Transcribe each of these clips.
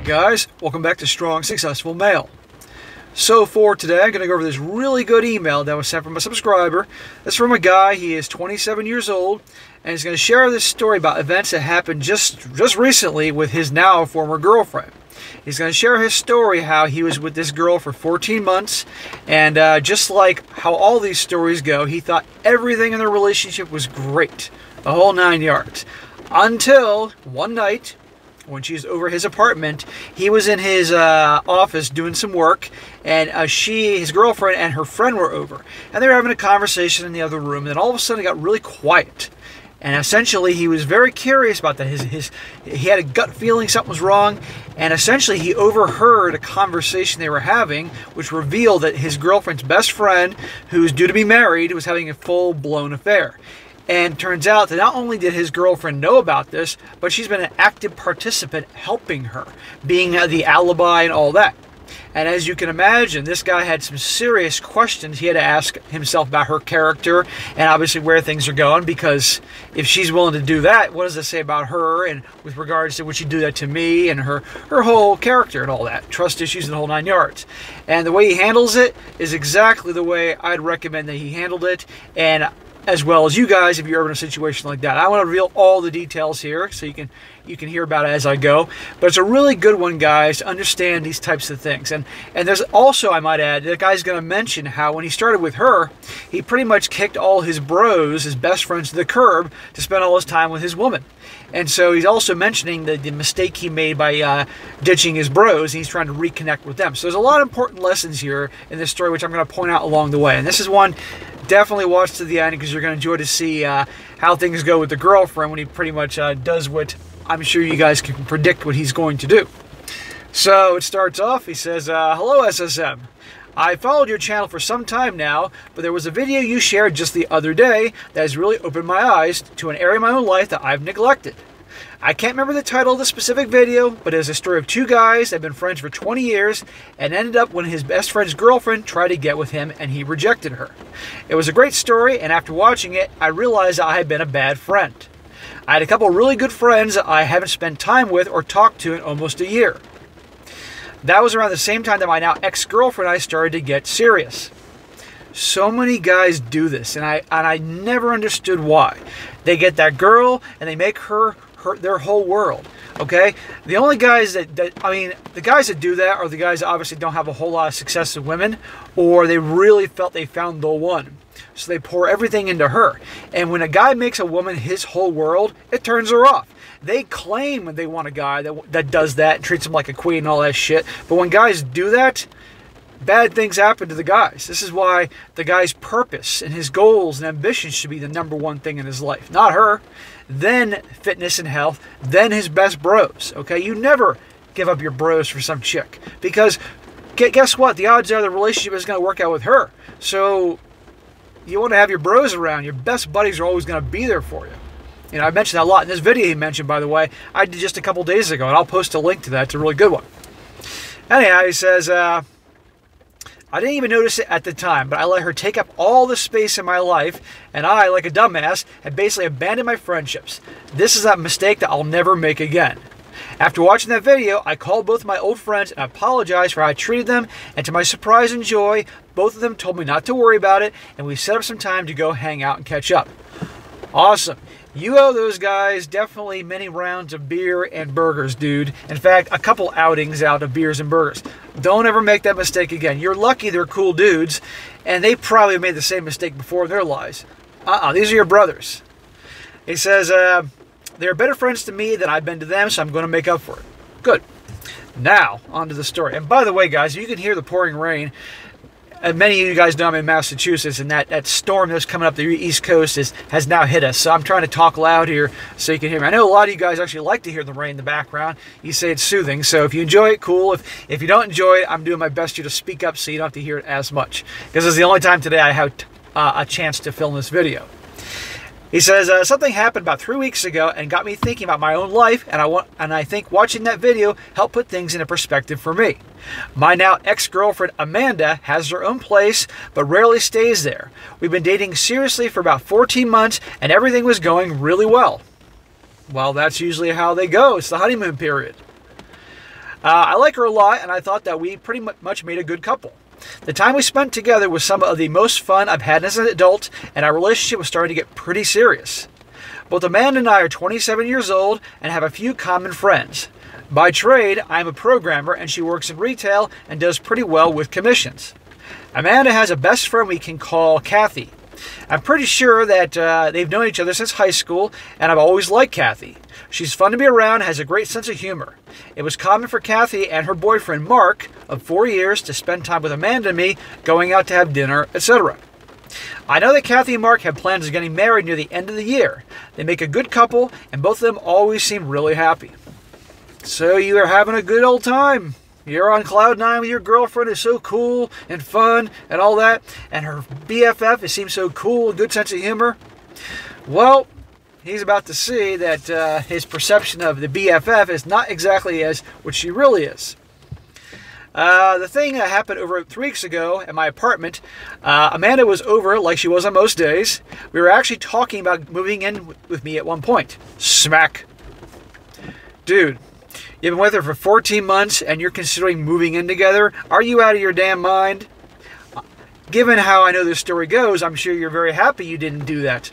guys, welcome back to Strong Successful Male. So for today, I'm going to go over this really good email that was sent from a subscriber. It's from a guy. He is 27 years old, and he's going to share this story about events that happened just recently with his now former girlfriend. He's going to share his story, how he was with this girl for 14 months, and just like how all these stories go, he thought everything in their relationship was great, the whole 9 yards, until one night, when she's over his apartment, he was in his office doing some work, and his girlfriend, and her friend were over. And they were having a conversation in the other room, and then all of a sudden it got really quiet. And essentially he was very curious about that. He had a gut feeling something was wrong, and essentially he overheard a conversation they were having, which revealed that his girlfriend's best friend, who's due to be married, was having a full-blown affair. And turns out that not only did his girlfriend know about this, but she's been an active participant helping her, being the alibi and all that. And as you can imagine, this guy had some serious questions he had to ask himself about her character and obviously where things are going, because if she's willing to do that, what does it say about her, and with regards to would she do that to me, and her whole character and all that, trust issues and the whole 9 yards. And the way he handles it is exactly the way I'd recommend that he handled it, and as well as you guys if you're ever in a situation like that. I want to reveal all the details here so you can hear about it as I go. But it's a really good one, guys, to understand these types of things. And there's also, I might add, the guy's going to mention how when he started with her, he pretty much kicked all his bros, his best friends, to the curb to spend all his time with his woman. And so he's also mentioning the mistake he made by ditching his bros, and he's trying to reconnect with them. So there's a lot of important lessons here in this story, which I'm going to point out along the way. And this is one, definitely watch to the end, because you're going to enjoy to see how things go with the girlfriend when he pretty much does what I'm sure you guys can predict what he's going to do. So it starts off, he says, hello SSM. I followed your channel for some time now, but there was a video you shared just the other day that has really opened my eyes to an area of my own life that I've neglected. I can't remember the title of the specific video, but it is a story of two guys that have been friends for 20 years and ended up when his best friend's girlfriend tried to get with him and he rejected her. It was a great story, and after watching it, I realized I had been a bad friend. I had a couple of really good friends that I haven't spent time with or talked to in almost a year. That was around the same time that my now ex-girlfriend and I started to get serious. So many guys do this, and I never understood why. They get that girl and they make her their whole world. Okay, the only guys the guys that do that are the guys that obviously don't have a whole lot of success with women, or they really felt they found the one, so they pour everything into her. And when a guy makes a woman his whole world, it turns her off. They claim they want a guy that does that and treats them like a queen and all that shit, but when guys do that, bad things happen to the guys. This is why the guy's purpose and his goals and ambitions should be the #1 thing in his life, not her, then fitness and health, then his best bros. Okay, you never give up your bros for some chick, because guess what? The odds are the relationship is going to work out with her. So you want to have your bros around. Your best buddies are always going to be there for you. You know, I mentioned that a lot in this video he mentioned, by the way. I did just a couple days ago, and I'll post a link to that. It's a really good one. Anyhow, he says, I didn't even notice it at the time, but I let her take up all the space in my life, and I, like a dumbass, had basically abandoned my friendships. This is a mistake that I'll never make again. After watching that video, I called both of my old friends and apologized for how I treated them, and to my surprise and joy, both of them told me not to worry about it, and we set up some time to go hang out and catch up. Awesome. You owe those guys definitely many rounds of beer and burgers, dude. In fact, a couple outings out of beers and burgers. Don't ever make that mistake again. You're lucky they're cool dudes, and they probably made the same mistake before in their lives. These are your brothers. He says, they're better friends to me than I've been to them, so I'm going to make up for it. Good. Now, on to the story. And by the way, guys, you can hear the pouring rain. Many of you guys know I'm in Massachusetts, and that storm that's coming up the East Coast has now hit us. So I'm trying to talk loud here so you can hear me. I know a lot of you guys actually like to hear the rain in the background. You say it's soothing. So if you enjoy it, cool. If you don't enjoy it, I'm doing my best here to speak up so you don't have to hear it as much. Because this is the only time today I have a chance to film this video. He says, something happened about 3 weeks ago and got me thinking about my own life, and I think watching that video helped put things into perspective for me. My now ex-girlfriend Amanda has her own place, but rarely stays there. We've been dating seriously for about 14 months, and everything was going really well. Well, that's usually how they go. It's the honeymoon period. I like her a lot, and I thought that we pretty much made a good couple. The time we spent together was some of the most fun I've had as an adult, and our relationship was starting to get pretty serious. Both Amanda and I are 27 years old and have a few common friends. By trade, I'm a programmer, and she works in retail and does pretty well with commissions. Amanda has a best friend we can call Kathy. I'm pretty sure that they've known each other since high school, and I've always liked Kathy. She's fun to be around, has a great sense of humor. It was common for Kathy and her boyfriend Mark, of 4 years, to spend time with Amanda and me, going out to have dinner, etc. I know that Kathy and Mark have plans of getting married near the end of the year. They make a good couple, and both of them always seem really happy. So you are having a good old time. You're on cloud nine with your girlfriend. Is so cool and fun and all that. And her BFF, it seems so cool, good sense of humor. Well, he's about to see that his perception of the BFF is not exactly as what she really is. The thing that happened over 3 weeks ago at my apartment, Amanda was over like she was on most days. We were actually talking about moving in with me at one point. Smack. Dude, you've been with her for 14 months and you're considering moving in together? Are you out of your damn mind? Given how I know this story goes, I'm sure you're very happy you didn't do that.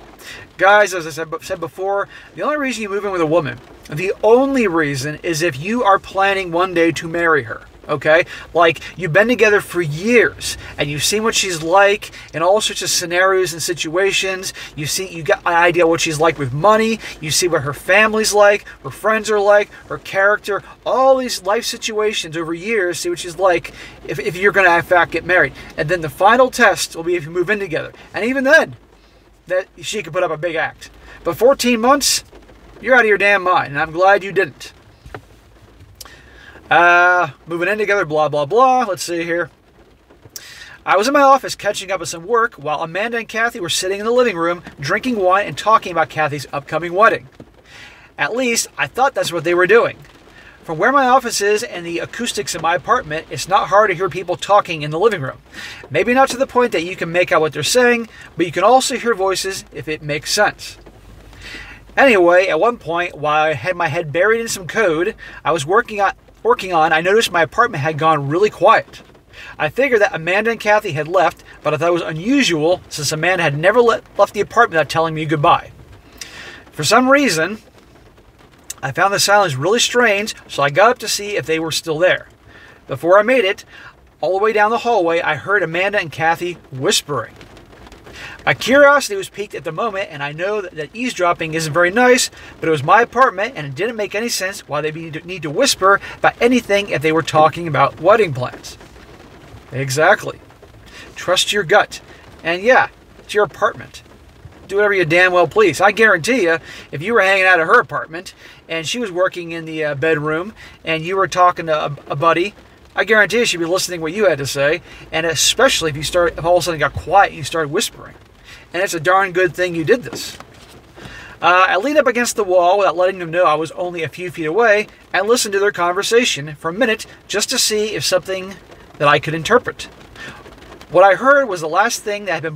Guys, as I said before, the only reason you move in with a woman, the only reason is if you are planning one day to marry her. Okay? Like, you've been together for years, and you've seen what she's like in all sorts of scenarios and situations. You got an idea what she's like with money. You see what her family's like, her friends are like, her character, all these life situations over years, see what she's like if you're going to, in fact, get married. And then the final test will be if you move in together. And even then, that she could put up a big act. But 14 months, you're out of your damn mind, and I'm glad you didn't. Moving in together, blah, blah, blah. Let's see here. I was in my office catching up with some work while Amanda and Kathy were sitting in the living room, drinking wine and talking about Kathy's upcoming wedding. At least, I thought that's what they were doing. From where my office is and the acoustics in my apartment, it's not hard to hear people talking in the living room. Maybe not to the point that you can make out what they're saying, but you can also hear voices if it makes sense. Anyway, at one point, while I had my head buried in some code I was working on, I noticed my apartment had gone really quiet. I figured that Amanda and Kathy had left, but I thought it was unusual since Amanda had never left the apartment without telling me goodbye. For some reason, I found the silence really strange, so I got up to see if they were still there. Before I made it, all the way down the hallway, I heard Amanda and Kathy whispering. My curiosity was piqued at the moment, and I know that eavesdropping isn't very nice, but it was my apartment, and it didn't make any sense why they need to whisper about anything if they were talking about wedding plans. Exactly. Trust your gut. And yeah, it's your apartment. Do whatever you damn well please. I guarantee you, if you were hanging out at her apartment, and she was working in the bedroom, and you were talking to a buddy, I guarantee you she'd be listening to what you had to say, and especially if all of a sudden got quiet and you started whispering. And it's a darn good thing you did this. I leaned up against the wall without letting them know I was only a few feet away and listened to their conversation for a minute just to see if something that I could interpret. What I heard was the thing that had been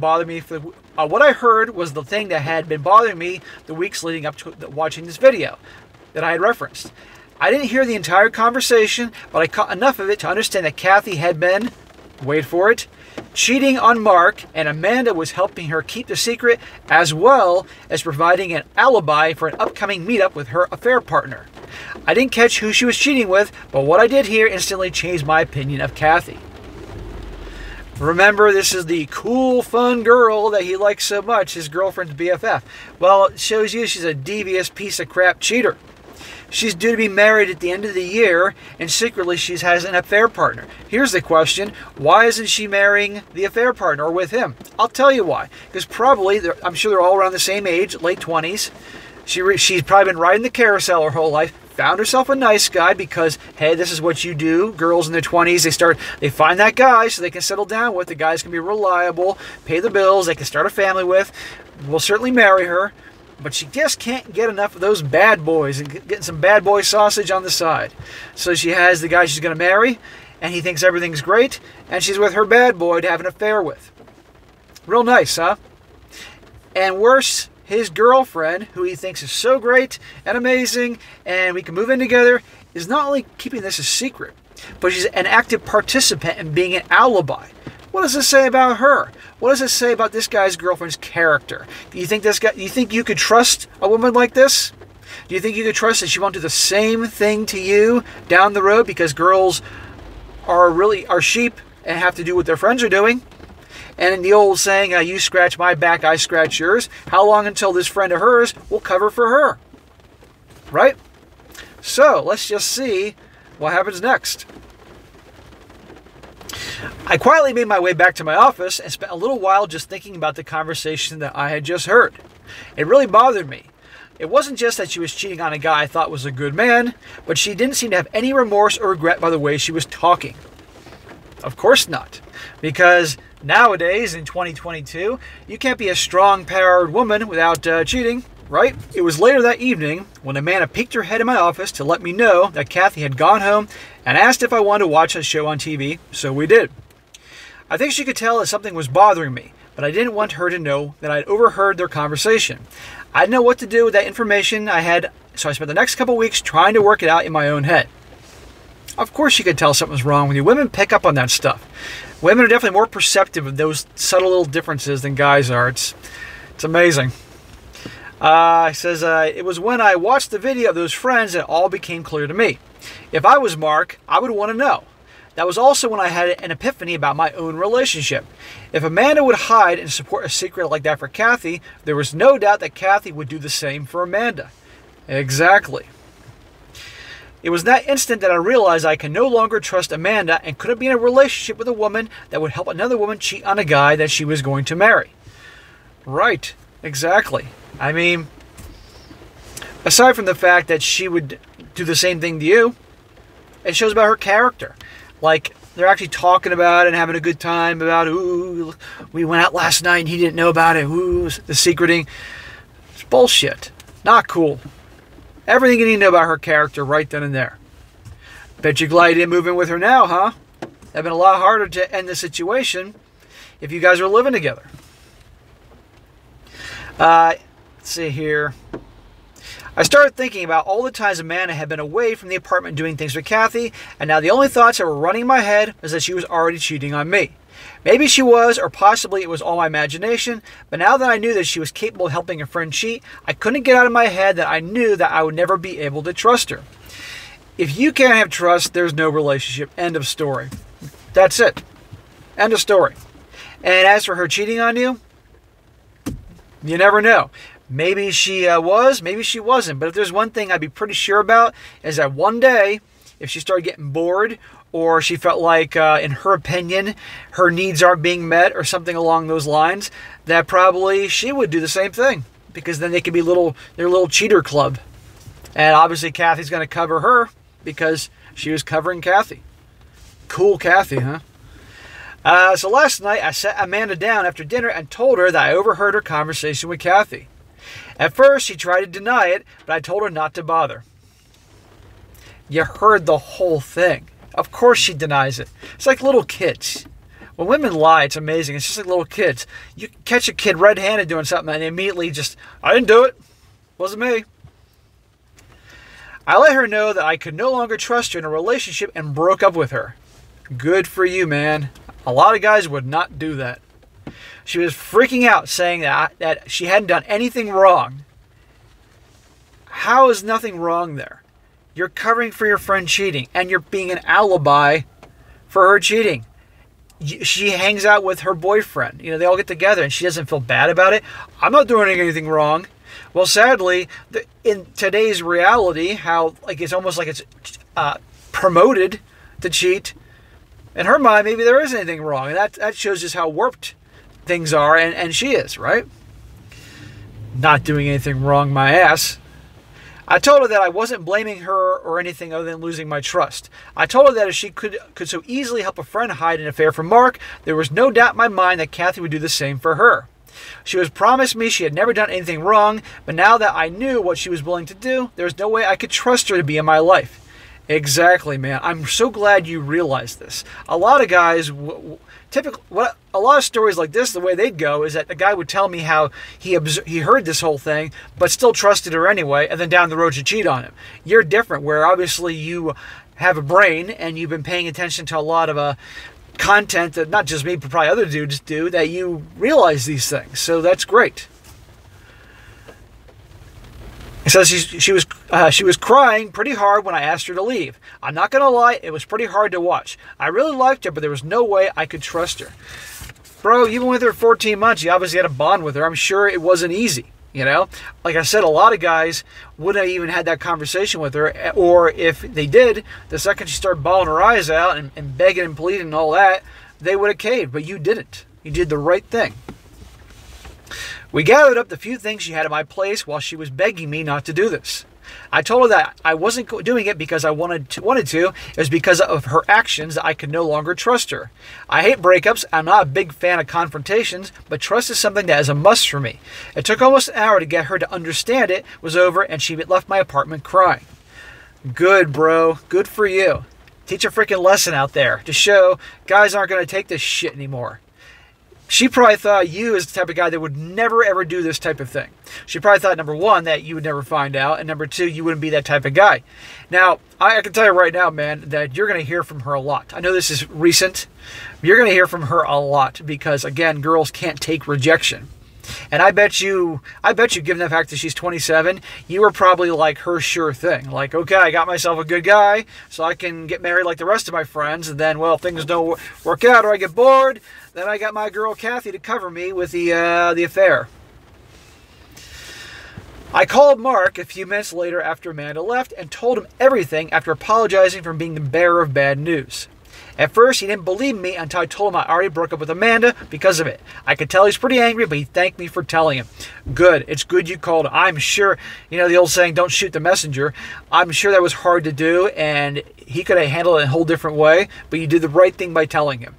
bothering me the weeks leading up to watching this video that I had referenced. I didn't hear the entire conversation, but I caught enough of it to understand that Kathy had been, wait for it, cheating on Mark, and Amanda was helping her keep the secret, as well as providing an alibi for an upcoming meetup with her affair partner. I didn't catch who she was cheating with, but what I did hear instantly changed my opinion of Kathy. Remember, this is the cool, fun girl that he likes so much, his girlfriend's BFF. Well, it shows you she's a devious piece of crap cheater. She's due to be married at the end of the year, and secretly she has an affair partner. Here's the question: why isn't she marrying the affair partner or with him? I'll tell you why. Because probably, I'm sure they're all around the same age, late 20s. She's probably been riding the carousel her whole life, found herself a nice guy because, hey, this is what you do. Girls in their 20s, they find that guy so they can settle down with. The guy's can be reliable, pay the bills, they can start a family with, will certainly marry her. But she just can't get enough of those bad boys and getting some bad boy sausage on the side. So she has the guy she's going to marry, and he thinks everything's great, and she's with her bad boy to have an affair with. Real nice, huh? And worse, his girlfriend, who he thinks is so great and amazing, and we can move in together, is not only keeping this a secret, but she's an active participant in being an alibi. What does this say about her? What does it say about this guy's girlfriend's character? Do you think you could trust a woman like this? Do you think you could trust that she won't do the same thing to you down the road because girls are sheep and have to do what their friends are doing? And in the old saying, you scratch my back, I scratch yours, how long until this friend of hers will cover for her? Right? So, let's just see what happens next. I quietly made my way back to my office and spent a little while just thinking about the conversation that I had just heard. It really bothered me. It wasn't just that she was cheating on a guy I thought was a good man, but she didn't seem to have any remorse or regret by the way she was talking. Of course not. Because nowadays, in 2022, you can't be a strong-powered woman without cheating, right? It was later that evening when Amanda peeked her head in my office to let me know that Kathy had gone home and asked if I wanted to watch a show on TV, so we did. I think she could tell that something was bothering me, but I didn't want her to know that I'd overheard their conversation. I didn't know what to do with that information I had, so I spent the next couple weeks trying to work it out in my own head. Of course she could tell something was wrong with you. Women pick up on that stuff. Women are definitely more perceptive of those subtle little differences than guys are. It's amazing. It says, it was when I watched the video of those friends that it all became clear to me. If I was Mark, I would want to know. That was also when I had an epiphany about my own relationship. If Amanda would hide and support a secret like that for Kathy, there was no doubt that Kathy would do the same for Amanda. Exactly. It was that instant that I realized I can no longer trust Amanda and couldn't be in a relationship with a woman that would help another woman cheat on a guy that she was going to marry. Right. Exactly. I mean, aside from the fact that she would do the same thing to you, it shows about her character. Like, they're actually talking about it and having a good time about, ooh, we went out last night and he didn't know about it, ooh, the secreting. It's bullshit. Not cool. Everything you need to know about her character right then and there. Bet you're glad you didn't move in with her now, huh? That'd been a lot harder to end the situation if you guys were living together. Let's see here. I started thinking about all the times Amanda had been away from the apartment doing things with Kathy, and now the only thoughts that were running in my head was that she was already cheating on me. Maybe she was, or possibly it was all my imagination, but now that I knew that she was capable of helping a friend cheat, I couldn't get out of my head that I knew that I would never be able to trust her. If you can't have trust, there's no relationship. End of story. That's it. End of story. And as for her cheating on you, you never know. Maybe she was, maybe she wasn't. But if there's one thing I'd be pretty sure about, is that one day, if she started getting bored, or she felt like, in her opinion, her needs aren't being met, or something along those lines, that probably she would do the same thing. Because then they could be their little cheater club. And obviously Kathy's going to cover her, because she was covering Kathy. Cool Kathy, huh? So last night, I sat Amanda down after dinner and told her that I overheard her conversation with Kathy. At first, she tried to deny it, but I told her not to bother. You heard the whole thing. Of course she denies it. It's like little kids. When women lie, it's amazing. It's just like little kids. You catch a kid red-handed doing something and they immediately just, I didn't do it. Wasn't me. I let her know that I could no longer trust her in a relationship and broke up with her. Good for you, man. A lot of guys would not do that. She was freaking out, saying that she hadn't done anything wrong. How is nothing wrong there? You're covering for your friend cheating, and you're being an alibi for her cheating. She hangs out with her boyfriend. You know, they all get together, and she doesn't feel bad about it. I'm not doing anything wrong. Well, sadly, in today's reality, how it's almost like it's promoted to cheat. In her mind, maybe there isn't anything wrong, and that shows just how warped things are, and she is, right? Not doing anything wrong, my ass. I told her that I wasn't blaming her or anything other than losing my trust. I told her that if she could so easily help a friend hide an affair from Mark, there was no doubt in my mind that Kathy would do the same for her. She was promised me she had never done anything wrong, but now that I knew what she was willing to do, there was no way I could trust her to be in my life. Exactly, man. I'm so glad you realized this. A lot of guys, typically, a lot of stories like this, the way they'd go is that the guy would tell me how he heard this whole thing, but still trusted her anyway, and then down the road she'd cheat on him. You're different, where obviously you have a brain and you've been paying attention to a lot of content that not just me, but probably other dudes do, that you realize these things. So that's great. It says she was crying pretty hard when I asked her to leave. I'm not going to lie, it was pretty hard to watch. I really liked her, but there was no way I could trust her. Bro, you've been with her 14 months. You obviously had a bond with her. I'm sure it wasn't easy, you know? Like I said, a lot of guys wouldn't have even had that conversation with her, or if they did, the second she started bawling her eyes out and begging and pleading and all that, they would have caved, but you didn't. You did the right thing. We gathered up the few things she had at my place while she was begging me not to do this. I told her that I wasn't doing it because I wanted to. It was because of her actions that I could no longer trust her. I hate breakups. I'm not a big fan of confrontations, but trust is something that is a must for me. It took almost an hour to get her to understand it was over, and she left my apartment crying. Good, bro. Good for you. Teach a freaking lesson out there to show guys aren't going to take this shit anymore. She probably thought you is the type of guy that would never, ever do this type of thing. She probably thought, number one, that you would never find out, and number two, you wouldn't be that type of guy. Now, I can tell you right now, man, that you're going to hear from her a lot. I know this is recent. You're going to hear from her a lot because, again, girls can't take rejection. And I bet you, given the fact that she's 27, you were probably like her sure thing. Like, okay, I got myself a good guy, so I can get married like the rest of my friends. And then, well, if things don't work out or I get bored, then I got my girl Kathy to cover me with the affair. I called Mark a few minutes later after Amanda left and told him everything after apologizing for being the bearer of bad news. At first, he didn't believe me until I told him I already broke up with Amanda because of it. I could tell he's pretty angry, but he thanked me for telling him. Good. It's good you called. I'm sure, you know the old saying, don't shoot the messenger. I'm sure that was hard to do, and he could have handled it in a whole different way, but you did the right thing by telling him.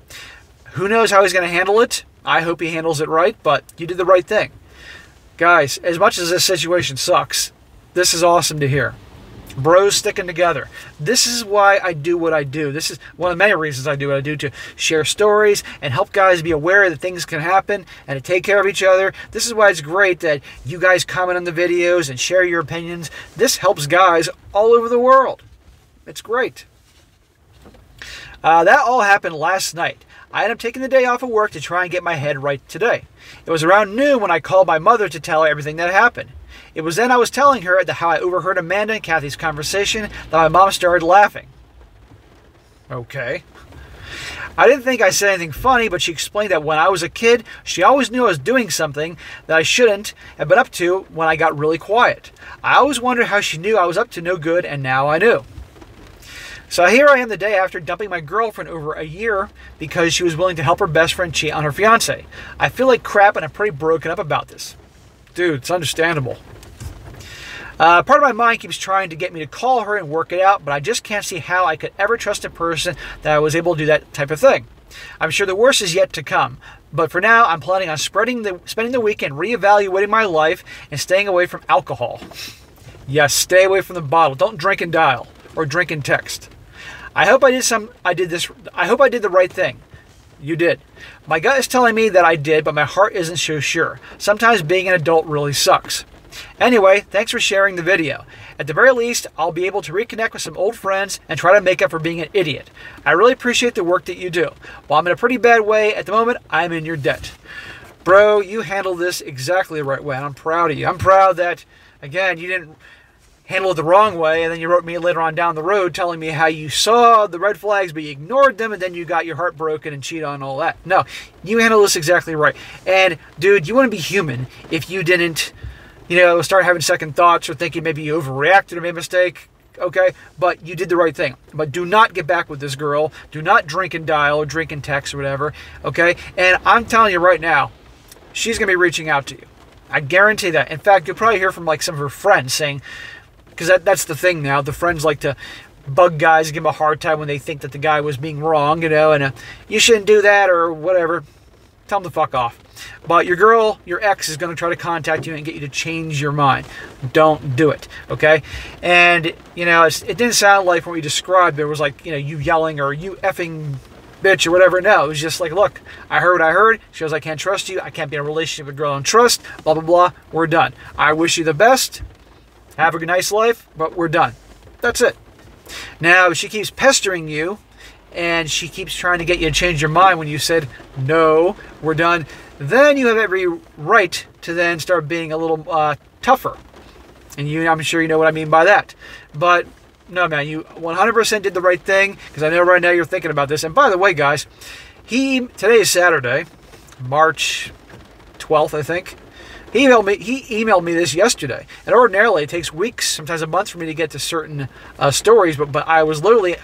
Who knows how he's going to handle it? I hope he handles it right, but you did the right thing. Guys, as much as this situation sucks, this is awesome to hear. Bros sticking together. This is why I do what I do. This is one of the many reasons I do what I do, to share stories and help guys be aware that things can happen and to take care of each other. This is why it's great that you guys comment on the videos and share your opinions. This helps guys all over the world. It's great. That all happened last night. I ended up taking the day off of work to try and get my head right today. It was around noon when I called my mother to tell her everything that happened. It was then I was telling her how I overheard Amanda and Kathy's conversation that my mom started laughing. Okay. I didn't think I said anything funny, but she explained that when I was a kid, she always knew I was doing something that I shouldn't have been up to when I got really quiet. I always wondered how she knew I was up to no good, and now I knew. So here I am the day after dumping my girlfriend over a year because she was willing to help her best friend cheat on her fiance. I feel like crap and I'm pretty broken up about this. Dude, it's understandable. Part of my mind keeps trying to get me to call her and work it out, but I just can't see how I could ever trust a person that I was able to do that type of thing. I'm sure the worst is yet to come, but for now, I'm planning on spending the weekend reevaluating my life and staying away from alcohol. Yes, stay away from the bottle. Don't drink and dial or drink and text. I hope I did the right thing. You did. My gut is telling me that I did, but my heart isn't so sure. Sometimes being an adult really sucks. Anyway, thanks for sharing the video. At the very least, I'll be able to reconnect with some old friends and try to make up for being an idiot. I really appreciate the work that you do. While I'm in a pretty bad way at the moment, I'm in your debt. Bro, you handled this exactly the right way, and I'm proud of you. I'm proud that, again, you didn't handle it the wrong way, and then you wrote me later on down the road telling me how you saw the red flags, but you ignored them, and then you got your heart broken and cheated on all that. No, you handled this exactly right. And, dude, you wouldn't be human if you didn't, start having second thoughts or thinking maybe you overreacted or made a mistake, okay? But you did the right thing. But do not get back with this girl. Do not drink and dial or drink and text or whatever, okay? And I'm telling you right now, she's going to be reaching out to you. I guarantee that. In fact, you'll probably hear from, some of her friends saying, because that's the thing now, the friends like to bug guys and give them a hard time when they think that the guy was being wrong, and you shouldn't do that or whatever. tell them to fuck off. But your girl, your ex, is going to try to contact you and get you to change your mind. Don't do it, okay? And, you know, it didn't sound like when we described there was like, you know, you yelling or you effing bitch or whatever. No, it was just like, look, I heard what I heard. She goes, I can't trust you. I can't be in a relationship with a girl I don't trust. Blah, blah, blah. We're done. I wish you the best. Have a nice life, but we're done. That's it. Now, if she keeps pestering you and she keeps trying to get you to change your mind when you said, no, we're done, then you have every right to then start being a little tougher. And I'm sure you know what I mean by that. But no, man, you 100% did the right thing, because I know right now you're thinking about this. And by the way, guys, today is Saturday, March 12th, I think. He emailed me this yesterday. And ordinarily, it takes weeks, sometimes a month for me to get to certain stories. But I was literally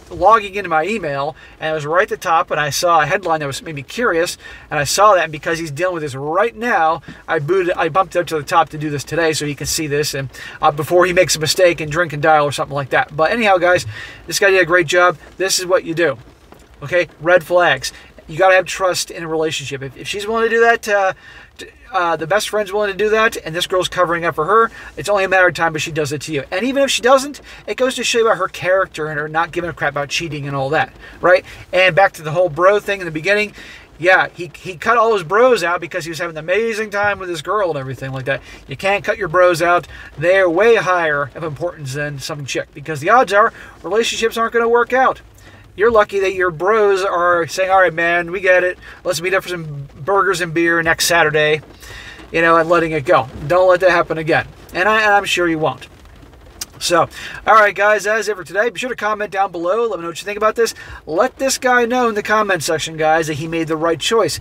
logging into my email, and it was right at the top, and I saw a headline that made me curious, and I saw that, and because he's dealing with this right now, I bumped it up to the top to do this today so he can see this, and before he makes a mistake and drink and dial or something like that. But anyhow, guys, this guy did a great job. This is what you do, okay? Red flags. You got to have trust in a relationship. If she's willing to do that, the best friend's willing to do that, and this girl's covering up for her, it's only a matter of time, but she does it to you. And even if she doesn't, it goes to show you about her character and her not giving a crap about cheating and all that, right? And back to the whole bro thing in the beginning, yeah, he cut all his bros out because he was having an amazing time with his girl and everything like that. You can't cut your bros out. They're way higher of importance than some chick, because the odds are relationships aren't going to work out. You're lucky that your bros are saying, all right, man, we get it. Let's meet up for some burgers and beer next Saturday, you know, and letting it go. Don't let that happen again. And I'm sure you won't. So, all right, guys, that is it for today. Be sure to comment down below. Let me know what you think about this. Let this guy know in the comment section, guys, that he made the right choice.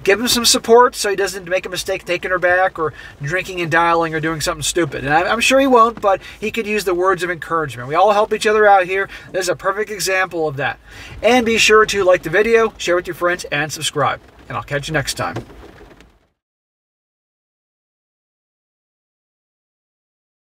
Give him some support so he doesn't make a mistake taking her back or drinking and dialing or doing something stupid. And I'm sure he won't, but he could use the words of encouragement. We all help each other out here. This is a perfect example of that. And be sure to like the video, share with your friends, and subscribe. And I'll catch you next time.